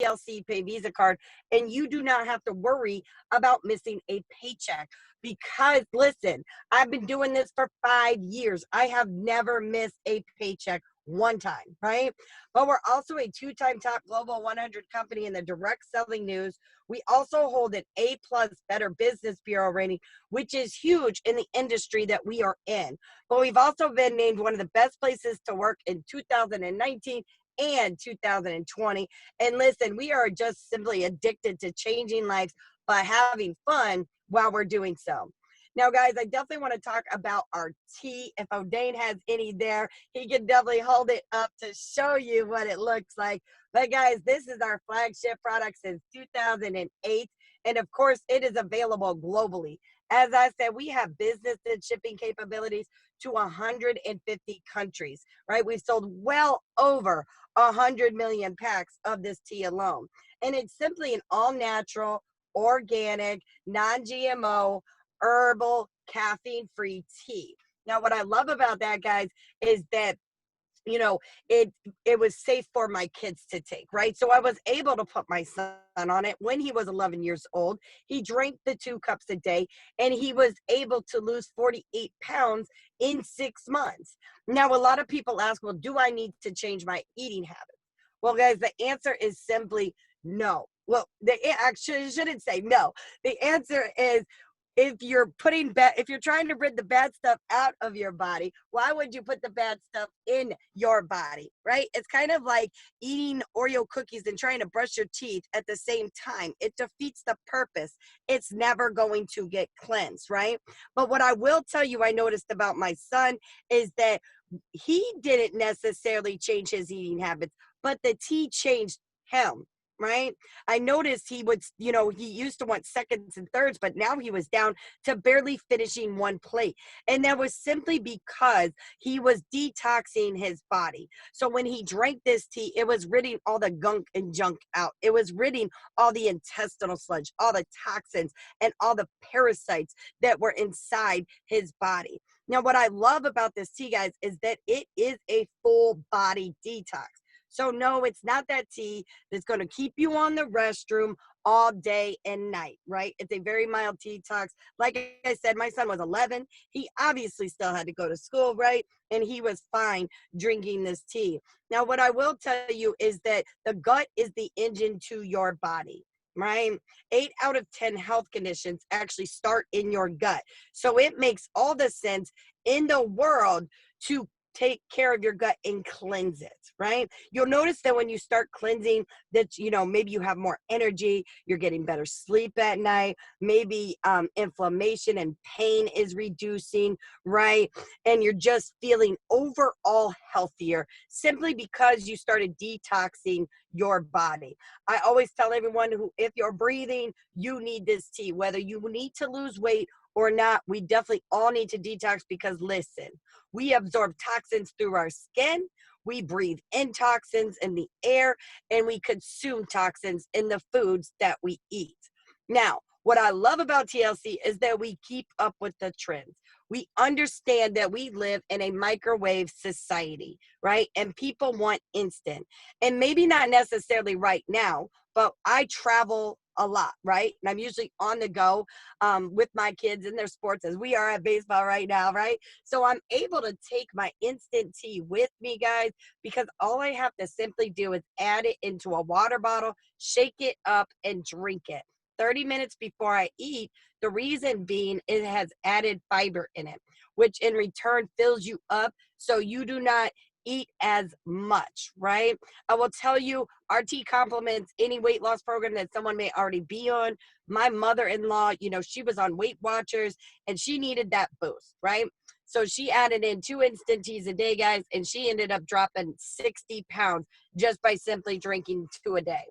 TLC Pay Visa card, and you do not have to worry about missing a paycheck. Because listen, I've been doing this for 5 years. I have never missed a paycheck one time, right? But we're also a two-time top global 100 company in the direct selling news. We also hold an A plus Better Business Bureau rating, which is huge in the industry that we are in. But we've also been named one of the best places to work in 2019 and 2020. And listen, we are just simply addicted to changing lives by having fun while we're doing so. Now, guys, I definitely want to talk about our tea. If O'Dane has any there, he can definitely hold it up to show you what it looks like. But, guys, this is our flagship product since 2008. And, of course, it is available globally. As I said, we have business and shipping capabilities to 150 countries, right? We've sold well over 100 million packs of this tea alone. And it's simply an all-natural, organic, non-GMO, herbal, caffeine-free tea. Now, what I love about that, guys, is that it was safe for my kids to take, right? So I was able to put my son on it when he was 11 years old. He drank the 2 cups a day, and he was able to lose 48 pounds in 6 months. Now, a lot of people ask, well, do I need to change my eating habits? Well, guys, the answer is simply no. Well, actually shouldn't say no. The answer is, if you're trying to rid the bad stuff out of your body, why would you put the bad stuff in your body, right? It's kind of like eating Oreo cookies and trying to brush your teeth at the same time. It defeats the purpose. It's never going to get cleansed, right? But what I will tell you, I noticed about my son is that he didn't necessarily change his eating habits, but the tea changed him. Right. I noticed he used to want seconds and thirds, but now he was down to barely finishing one plate. And that was simply because he was detoxing his body. So when he drank this tea, it was ridding all the gunk and junk out. It was ridding all the intestinal sludge, all the toxins, and all the parasites that were inside his body. Now, what I love about this tea, guys, is that it is a full body detox. So no, it's not that tea that's going to keep you on the restroom all day and night, right? It's a very mild detox. Like I said, my son was 11. He obviously still had to go to school, right? And he was fine drinking this tea. Now, what I will tell you is that the gut is the engine to your body. Right? 8 out of 10 health conditions actually start in your gut. So it makes all the sense in the world to take care of your gut and cleanse it, right? You'll notice that when you start cleansing that, maybe you have more energy, you're getting better sleep at night, maybe inflammation and pain is reducing, right? And you're just feeling overall healthier simply because you started detoxing your body. I always tell everyone if you're breathing, you need this tea, whether you need to lose weight or not. We definitely all need to detox because listen, we absorb toxins through our skin, we breathe in toxins in the air, and we consume toxins in the foods that we eat. Now, what I love about TLC is that we keep up with the trends. We understand that we live in a microwave society, right? And people want instant. And maybe not necessarily right now, but I travel a lot, right? And I'm usually on the go with my kids in their sports as we are at baseball right now, right? So I'm able to take my instant tea with me, guys, because all I have to simply do is add it into a water bottle, shake it up, and drink it 30 minutes before I eat. The reason being it has added fiber in it, which in return fills you up so you do not eat as much, right? I will tell you, our tea complements any weight loss program that someone may already be on. My mother-in-law, she was on Weight Watchers and she needed that boost, right? So she added in 2 instant teas a day, guys, and she ended up dropping 60 pounds just by simply drinking 2 a day.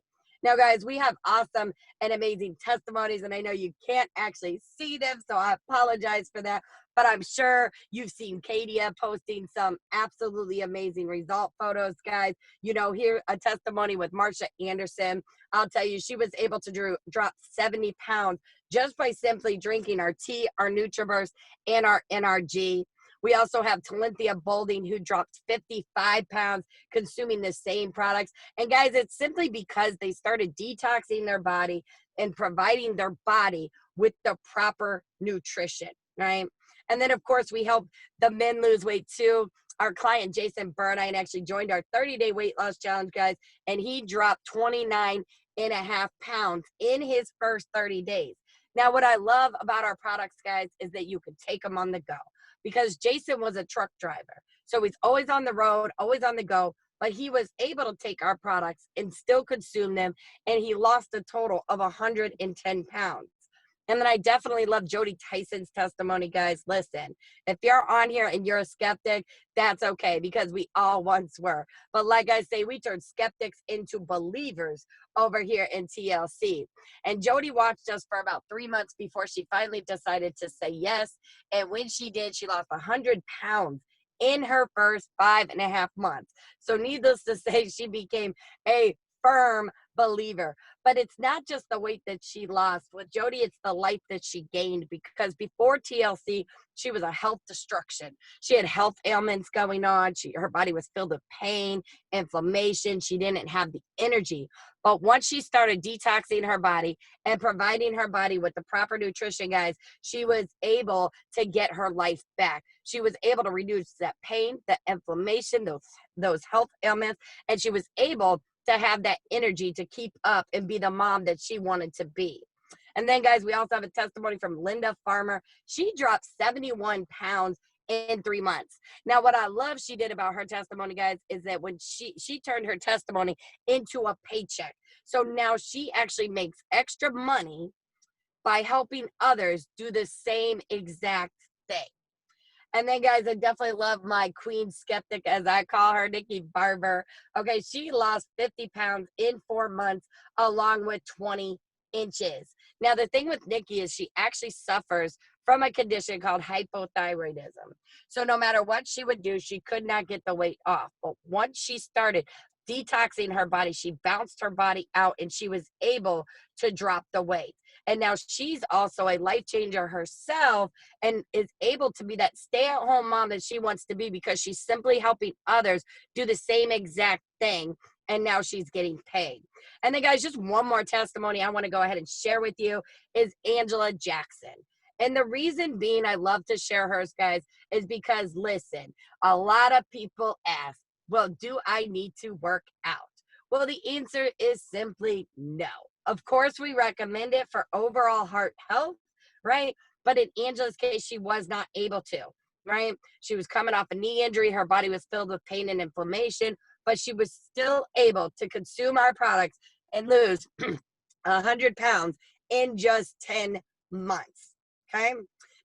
Now, guys, we have awesome and amazing testimonies, and I know you can't actually see them, so I apologize for that. But I'm sure you've seen Katia posting some absolutely amazing result photos, guys. Here a testimony with Marsha Anderson. I'll tell you, she was able to drop 70 pounds just by simply drinking our tea, our NutriBurst, and our NRG. We also have Talenthea Bolding, who dropped 55 pounds consuming the same products. And guys, it's simply because they started detoxing their body and providing their body with the proper nutrition, right? And then, of course, we help the men lose weight too. Our client, Jason Burnine, actually joined our 30-day weight loss challenge, guys, and he dropped 29.5 pounds in his first 30 days. Now, what I love about our products, guys, is that you can take them on the go, because Jason was a truck driver. So he's always on the road, always on the go, but he was able to take our products and still consume them. And he lost a total of 110 pounds. And then I definitely love Jody Tyson's testimony, guys. Listen, if you're on here and you're a skeptic, that's okay, because we all once were. But like I say, we turned skeptics into believers over here in TLC. And Jody watched us for about 3 months before she finally decided to say yes. And when she did, she lost 100 pounds in her first 5.5 months. So needless to say, she became a firm believer. But it's not just the weight that she lost. With Jody, it's the life that she gained, because before TLC, she was a health destruction. She had health ailments going on. Her body was filled with pain, inflammation. She didn't have the energy. But once she started detoxing her body and providing her body with the proper nutrition, guys, she was able to get her life back. She was able to reduce that pain, the inflammation, those health ailments, and she was able to have that energy to keep up and be the mom that she wanted to be. And then, guys, we also have a testimony from Linda Farmer. She dropped 71 pounds in 3 months. Now, what I love she did about her testimony, guys, is that when she turned her testimony into a paycheck. So now she actually makes extra money by helping others do the same exact thing. And then, guys, I definitely love my queen skeptic, as I call her, Nikki Barber. Okay, she lost 50 pounds in 4 months, along with 20 inches. Now, the thing with Nikki is she actually suffers from a condition called hypothyroidism. So no matter what she would do, she could not get the weight off. But once she started detoxing her body, she bounced her body out and she was able to drop the weight. And now she's also a life changer herself and is able to be that stay-at-home mom that she wants to be, because she's simply helping others do the same exact thing. And now she's getting paid. And then, guys, just one more testimony I want to go ahead and share with you is Angela Jackson. And the reason being I love to share hers, guys, is because, listen, a lot of people ask, well, do I need to work out? Well, the answer is simply no. Of course, we recommend it for overall heart health, right? But in Angela's case, she was not able to, right? She was coming off a knee injury. Her body was filled with pain and inflammation, but she was still able to consume our products and lose 100 pounds in just 10 months, okay?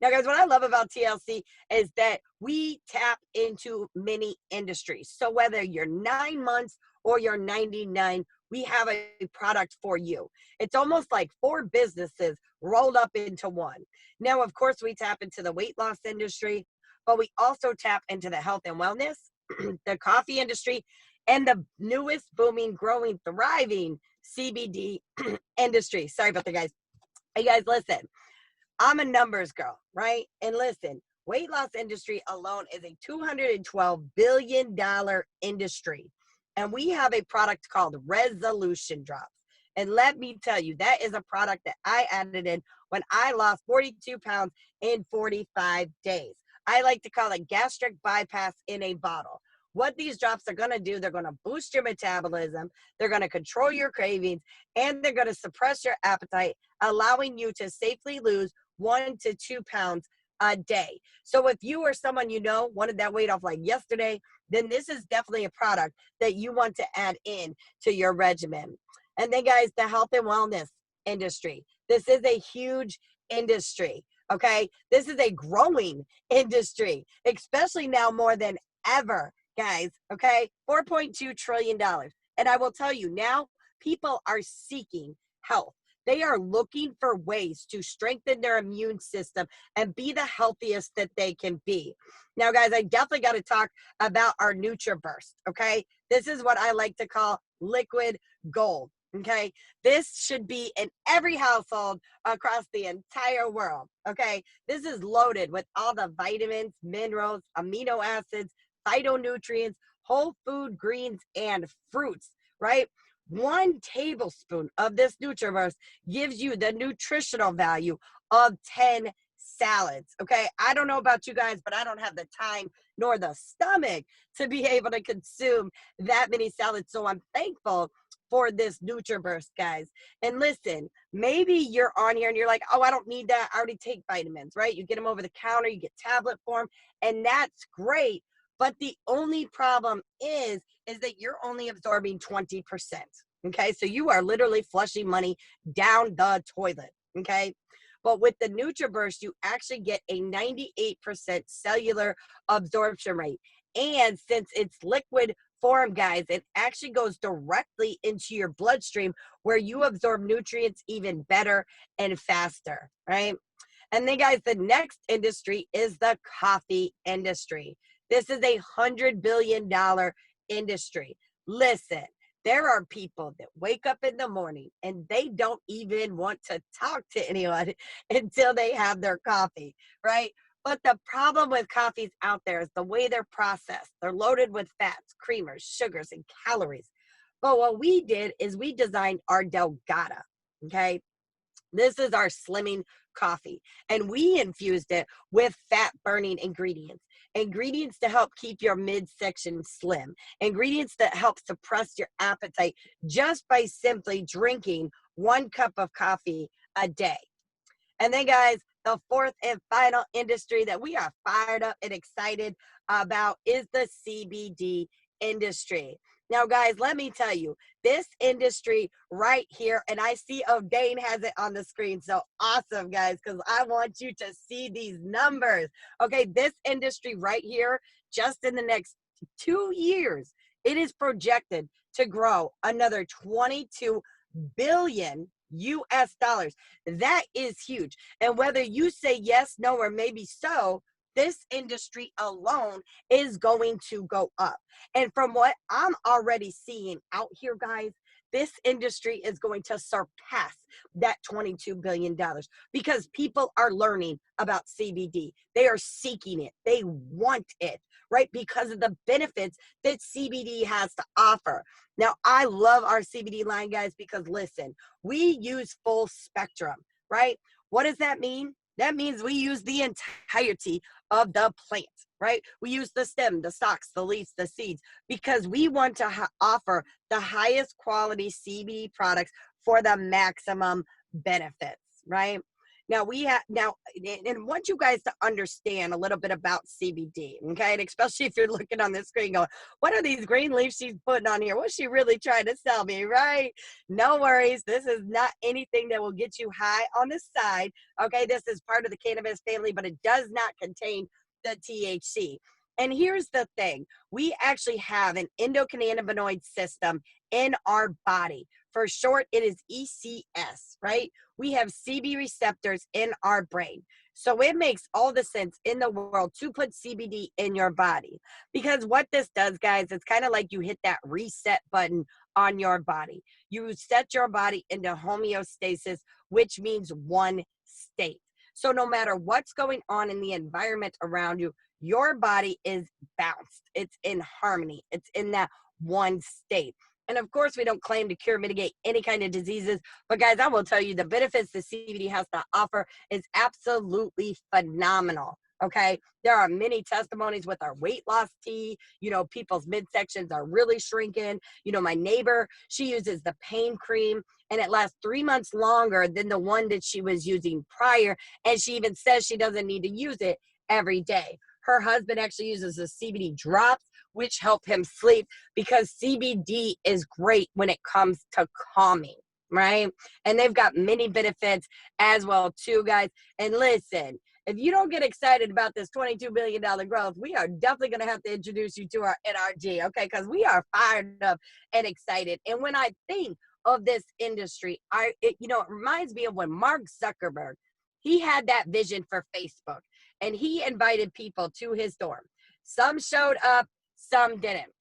Now, guys, what I love about TLC is that we tap into many industries. So whether you're 9 months or you're 99, we have a product for you. It's almost like 4 businesses rolled up into one. Now, of course, we tap into the weight loss industry, but we also tap into the health and wellness, the coffee industry, and the newest booming, growing, thriving CBD industry. Sorry about that, guys. Hey, guys, listen. I'm a numbers girl, right? And listen, weight loss industry alone is a $212 billion industry. And we have a product called Resolution Drops. And let me tell you, that is a product that I added in when I lost 42 pounds in 45 days. I like to call it gastric bypass in a bottle. What these drops are going to do, they're going to boost your metabolism, they're going to control your cravings, and they're going to suppress your appetite, allowing you to safely lose 1 to 2 pounds a day. So if you or someone you know wanted that weight off like yesterday, then this is definitely a product that you want to add in to your regimen. And then, guys, the health and wellness industry. This is a huge industry, okay? This is a growing industry, especially now more than ever, guys, okay? $4.2 trillion. And I will tell you now, people are seeking health. They are looking for ways to strengthen their immune system and be the healthiest that they can be. Now, guys, I definitely got to talk about our NutriBurst, okay? This is what I like to call liquid gold. Okay, this should be in every household across the entire world. Okay, this is loaded with all the vitamins, minerals, amino acids, phytonutrients, whole food greens, and fruits, right? 1 tablespoon of this NutriVerse gives you the nutritional value of 10 salads. Okay, I don't know about you guys, but I don't have the time nor the stomach to be able to consume that many salads. So I'm thankful for this NutriBurst, guys. And listen, maybe you're on here and you're like, oh, I don't need that. I already take vitamins, right? You get them over the counter, you get tablet form, and that's great. But the only problem is that you're only absorbing 20%. Okay, so you are literally flushing money down the toilet. Okay. But with the NutriBurst, you actually get a 98% cellular absorption rate. And since it's liquid form, guys, it actually goes directly into your bloodstream where you absorb nutrients even better and faster, right? And then, guys, the next industry is the coffee industry. This is $100 billion industry. Listen, there are people that wake up in the morning and they don't even want to talk to anyone until they have their coffee, right? But the problem with coffees out there is the way they're processed. They're loaded with fats, creamers, sugars, and calories. But what we did is we designed our Delgada, okay? This is our slimming coffee, and we infused it with fat burning ingredients to help keep your midsection slim, ingredients that help suppress your appetite just by simply drinking 1 cup of coffee a day. And then, guys, the fourth and final industry that we are fired up and excited about is the CBD industry. Now, guys, let me tell you, this industry right here, and I see Dane has it on the screen. So awesome, guys, because I want you to see these numbers. Okay, this industry right here, just in the next 2 years, it is projected to grow another 22 billion US dollars. That is huge. And whether you say yes, no, or maybe so, this industry alone is going to go up. And from what I'm already seeing out here, guys, this industry is going to surpass that $22 billion because people are learning about CBD. They are seeking it. They want it, right? Because of the benefits that CBD has to offer. Now, I love our CBD line, guys, because listen, we use full spectrum, right? What does that mean? That means we use the entirety of the plant, right? We use the stem, the stalks, the leaves, the seeds, because we want to offer the highest quality CBD products for the maximum benefits, right? Now and want you guys to understand a little bit about CBD, okay? And especially if you're looking on the screen going, what are these green leaves she's putting on here? What's she really trying to sell me, right? No worries. This is not anything that will get you high on the side, okay? This is part of the cannabis family, but it does not contain the THC. And here's the thing. We actually have an endocannabinoid system in our body. For short, it is ECS, right? We have CB receptors in our brain. So it makes all the sense in the world to put CBD in your body. Because what this does, guys, it's kind of like you hit that reset button on your body. You set your body into homeostasis, which means one state. So no matter what's going on in the environment around you, your body is balanced. It's in harmony. It's in that one state. And of course, we don't claim to cure, mitigate any kind of diseases. But guys, I will tell you the benefits the CBD has to offer is absolutely phenomenal. Okay. There are many testimonies with our weight loss tea. You know, people's midsections are really shrinking. You know, my neighbor, she uses the pain cream and it lasts 3 months longer than the one that she was using prior. And she even says she doesn't need to use it every day. Her husband actually uses the CBD drops, which help him sleep because CBD is great when it comes to calming, right? And they've got many benefits as well too, guys. And listen, if you don't get excited about this $22 billion growth, we are definitely going to have to introduce you to our NRG, okay? Because we are fired up and excited. And when I think of this industry, it reminds me of when Mark Zuckerberg, he had that vision for Facebook and he invited people to his dorm. Some showed up, some didn't.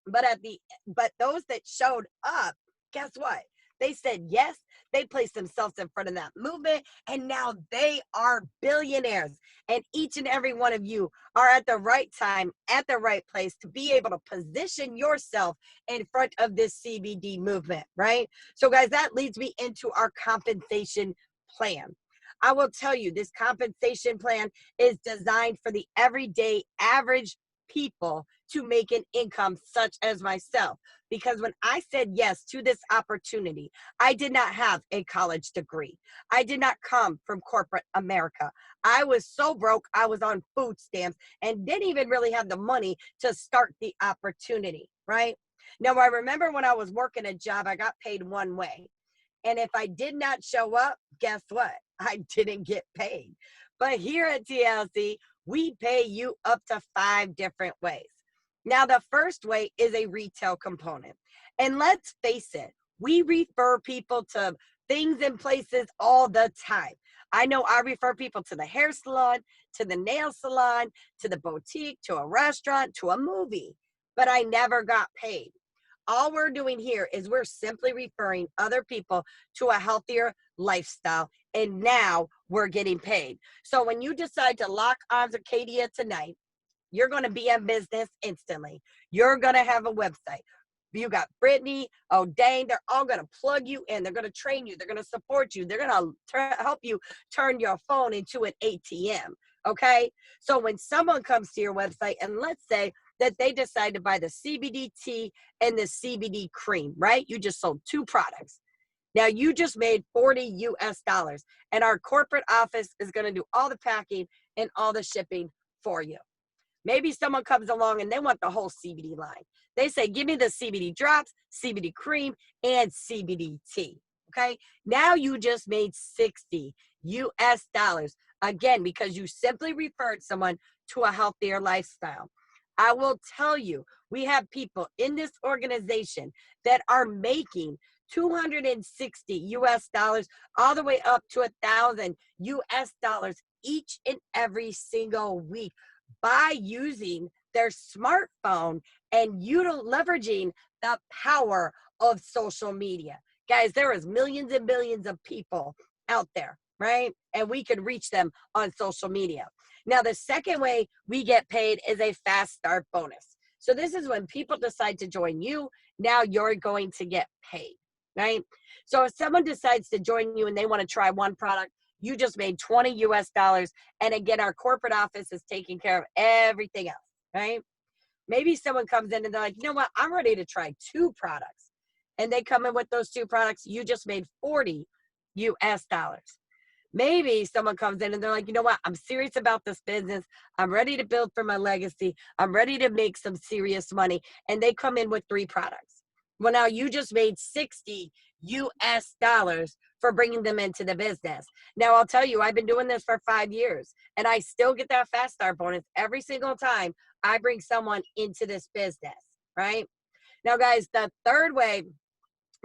But those that showed up, guess what? They said yes. They placed themselves in front of that movement, and now they are billionaires. And each and every one of you are at the right time, at the right place to be able to position yourself in front of this CBD movement, right? So, guys, that leads me into our compensation plan. I will tell you, this compensation plan is designed for the everyday average people to make an income, such as myself. Because when I said yes to this opportunity, I did not have a college degree. I did not come from corporate America. I was so broke, I was on food stamps and didn't even really have the money to start the opportunity, right? Now, I remember when I was working a job, I got paid one way. And if I did not show up, guess what? I didn't get paid. But here at TLC, we pay you up to 5 different ways. Now, the first way is a retail component. And let's face it, we refer people to things and places all the time. I know I refer people to the hair salon, to the nail salon, to the boutique, to a restaurant, to a movie, but I never got paid. All we're doing here is we're simply referring other people to a healthier lifestyle, and now we're getting paid. So when you decide to lock arms with Arcadia tonight, you're going to be in business instantly. You're going to have a website. You got Brittany, oh dang, they're all going to plug you in. They're going to train you. They're going to support you. They're going to help you turn your phone into an ATM. Okay. So when someone comes to your website, and let's say that they decide to buy the CBD tea and the CBD cream, right? You just sold 2 products. Now you just made 40 US dollars, and our corporate office is going to do all the packing and all the shipping for you. Maybe someone comes along and they want the whole CBD line. They say, give me the CBD drops, CBD cream, and CBD tea. Okay. Now you just made 60 US dollars. Again, because you simply referred someone to a healthier lifestyle. I will tell you, we have people in this organization that are making 260 US dollars all the way up to 1,000 US dollars each and every single week by using their smartphone and leveraging the power of social media. Guys, there is millions and millions of people out there, right? And we can reach them on social media. Now, the second way we get paid is a fast start bonus. So this is when people decide to join you. Now you're going to get paid, right? So if someone decides to join you and they want to try one product, you just made 20 US dollars. And again, our corporate office is taking care of everything else, right? Maybe someone comes in and they're like, you know what? I'm ready to try 2 products. And they come in with those 2 products. You just made 40 US dollars. Maybe someone comes in and they're like, you know what? I'm serious about this business. I'm ready to build for my legacy. I'm ready to make some serious money. And they come in with 3 products. Well, now you just made 60 US dollars for bringing them into the business. Now, I'll tell you, I've been doing this for 5 years, and I still get that fast start bonus every single time I bring someone into this business, right? Now, guys, the third way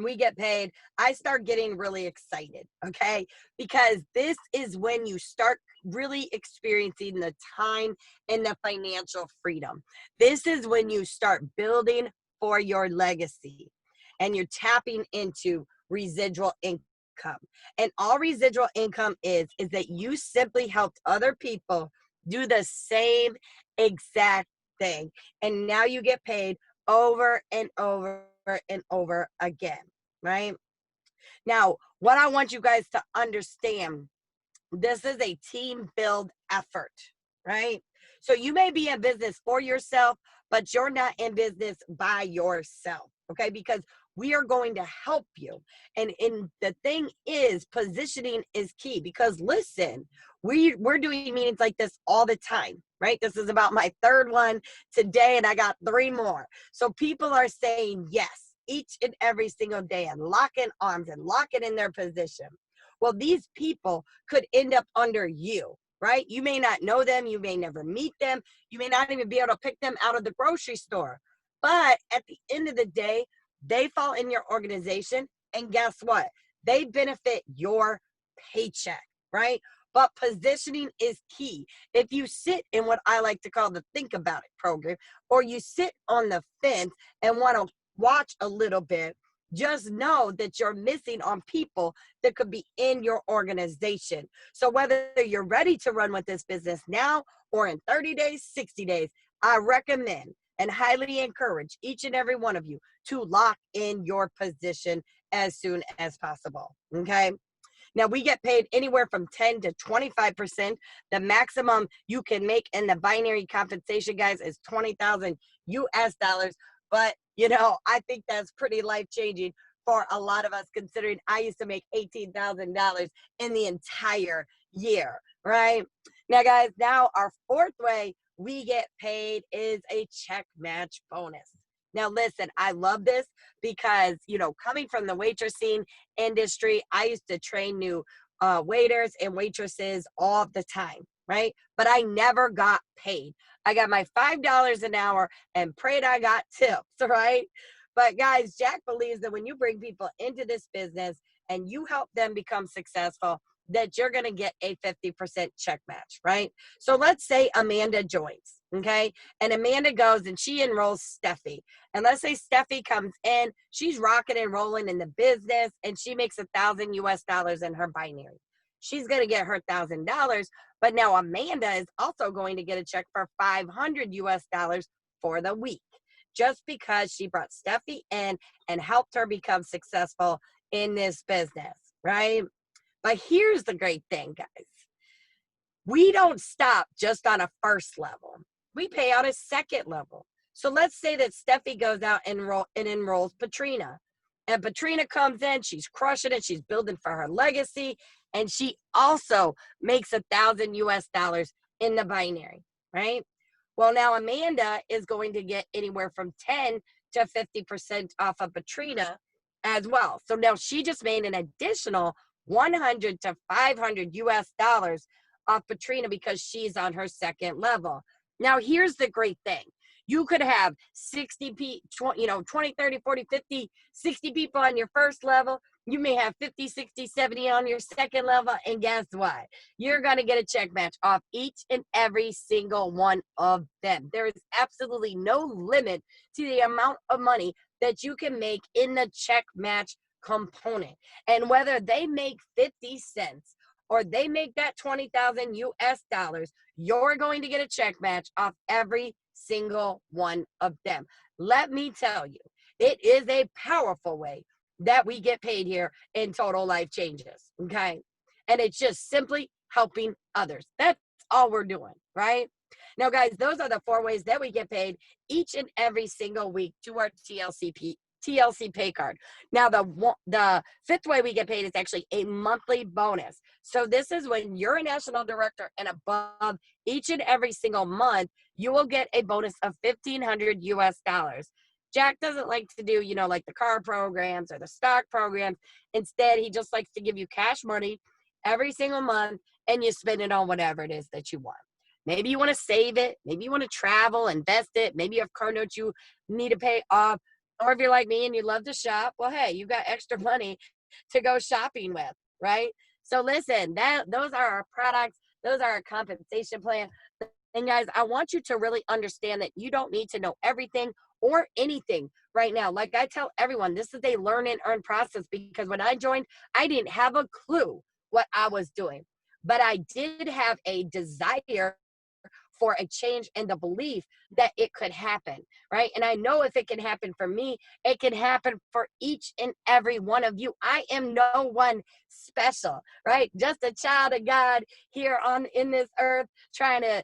we get paid, I start getting really excited, okay? Because this is when you start really experiencing the time and the financial freedom. This is when you start building for your legacy and you're tapping into residual income. And all residual income is that you simply helped other people do the same exact thing. And now you get paid over and over and over again, right? Now, what I want you guys to understand, this is a team build effort, right? So you may be in business for yourself, but you're not in business by yourself, okay? Because we are going to help you. And the thing is, positioning is key because listen, we're doing meetings like this all the time, right? This is about my 3rd one today, and I got 3 more. So people are saying yes each and every single day and locking arms and locking in their position. Well, these people could end up under you, right? You may not know them. You may never meet them. You may not even be able to pick them out of the grocery store. But at the end of the day, they fall in your organization. And guess what? They benefit your paycheck, right? But positioning is key. If you sit in what I like to call the think about it program, or you sit on the fence and want to watch a little bit, just know that you're missing on people that could be in your organization. So whether you're ready to run with this business now or in 30 days, 60 days, I recommend and highly encourage each and every one of you to lock in your position as soon as possible. Okay. Now we get paid anywhere from 10 to 25%. The maximum you can make in the binary compensation, guys, is 20,000 US dollars. But I think that's pretty life changing for a lot of us, considering I used to make $18,000 in the entire year, right? Now, guys, now our fourth way we get paid is a check match bonus. Now, listen, I love this because, coming from the waitressing industry, I used to train new waiters and waitresses all the time, right? But I never got paid. I got my $5 an hour and prayed I got tips, right? But guys, Jack believes that when you bring people into this business and you help them become successful, that you're going to get a 50% check match, right? So let's say Amanda joins, okay? And Amanda goes and she enrolls Steffi. And let's say Steffi comes in, she's rocking and rolling in the business, and she makes 1,000 US dollars in her binary. She's going to get her $1,000, but now Amanda is also going to get a check for 500 US dollars for the week, just because she brought Steffi in and helped her become successful in this business, right? But here's the great thing, guys. We don't stop just on a first level. We pay on a second level. So let's say that Steffi goes out and enrolls Patrina. And Patrina comes in, she's crushing it, she's building for her legacy, and she also makes 1,000 US dollars in the binary, right? Well, now Amanda is going to get anywhere from 10 to 50% off of Patrina as well. So now she just made an additional 100 to 500 US dollars off Patrina because she's on her second level. Now, here's the great thing. You could have 60 people, 20, 30, 40, 50, 60 people on your first level. You may have 50, 60, 70 on your second level. And guess what? You're going to get a check match off each and every single one of them. There is absolutely no limit to the amount of money that you can make in the check match component. And whether they make 50 cents or they make that 20,000 US dollars, you're going to get a check match off every single one of them. Let me tell you, it is a powerful way that we get paid here in Total Life Changes, okay? And it's just simply helping others. That's all we're doing, right? Now, guys, those are the 4 ways that we get paid each and every single week to our TLC pay card. Now, the 5th way we get paid is actually a monthly bonus. So this is when you're a national director and above, each and every single month, you will get a bonus of 1,500 US dollars. Jack doesn't like to do, like the car programs or the stock programs. Instead, he just likes to give you cash money every single month, and you spend it on whatever it is that you want. Maybe you want to save it. Maybe you want to travel, invest it. Maybe you have car notes you need to pay off. Or if you're like me and you love to shop, well, hey, you got extra money to go shopping with, right? So listen, those are our products. Those are our compensation plan. And guys, I want you to really understand that you don't need to know everything or anything right now. Like I tell everyone, this is a learn and earn process, because when I joined, I didn't have a clue what I was doing, but I did have a desire for a change in the belief that it could happen, right? And I know if it can happen for me, it can happen for each and every one of you. I am no one special, right? Just a child of God here in this earth, trying to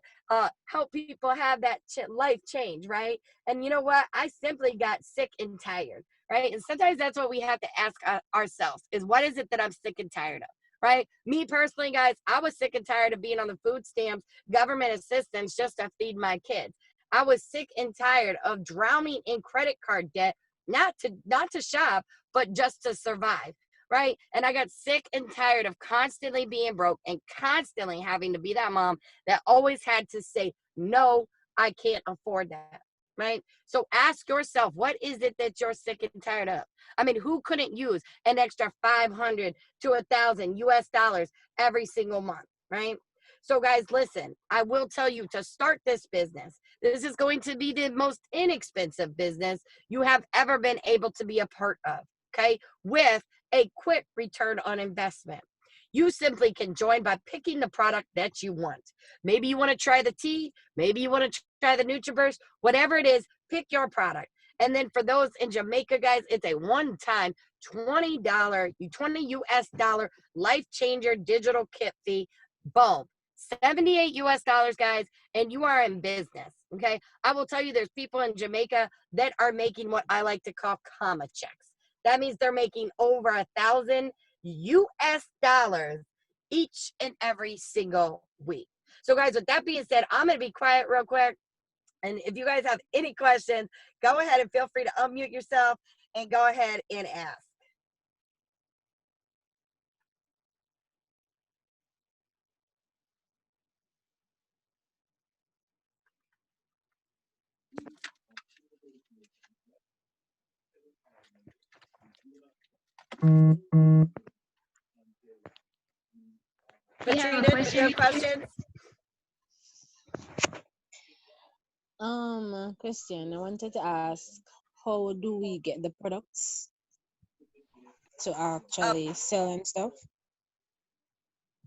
help people have that life change, right? And you know what? I simply got sick and tired, right? And sometimes that's what we have to ask ourselves is, what is it that I'm sick and tired of? Right? Me personally, guys, I was sick and tired of being on the food stamps, government assistance just to feed my kids. I was sick and tired of drowning in credit card debt, not to shop, but just to survive. Right? And I got sick and tired of constantly being broke and constantly having to be that mom that always had to say, no, I can't afford that. Right? So ask yourself, what is it that you're sick and tired of? I mean, who couldn't use an extra 500 to 1,000 US dollars every single month, right? So guys, listen, I will tell you, to start this business, this is going to be the most inexpensive business you have ever been able to be a part of. okay, with a quick return on investment. You simply can join by picking the product that you want. Maybe you want to try the tea, maybe you want to try the NutriBurst, whatever it is, pick your product. And then for those in Jamaica, guys, it's a one-time $20, 20 US dollar life changer digital kit fee. Boom. 78 US dollars, guys, and you are in business. Okay. I will tell you there's people in Jamaica that are making what I like to call comma checks. That means they're making over 1,000 US dollars each and every single week. So, guys, with that being said, I'm going to be quiet real quick. And if you guys have any questions, go ahead and feel free to unmute yourself and go ahead and ask. Yeah, Katrina, do you question. have questions? Question. I wanted to ask, how do we get the products to Oh, actually sell and stuff?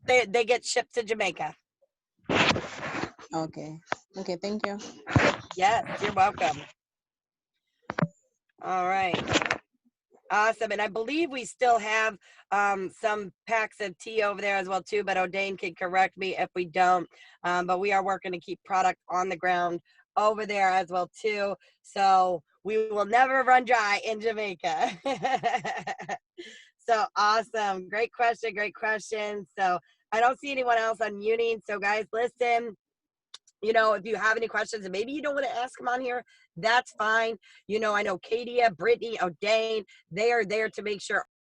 they get shipped to Jamaica. Okay. Okay, thank you. Yes, you're welcome. All right. Awesome. And I believe we still have some packs of tea over there as well too, but O'Dane can correct me if we don't. But we are working to keep product on the ground over there as well too. So we will never run dry in Jamaica. So awesome. Great question. Great question. So I don't see anyone else unmuting. So guys, listen, if you have any questions and maybe you don't want to ask them on here, that's fine. I know Katie, Brittany, O'Dane, they are there to make sure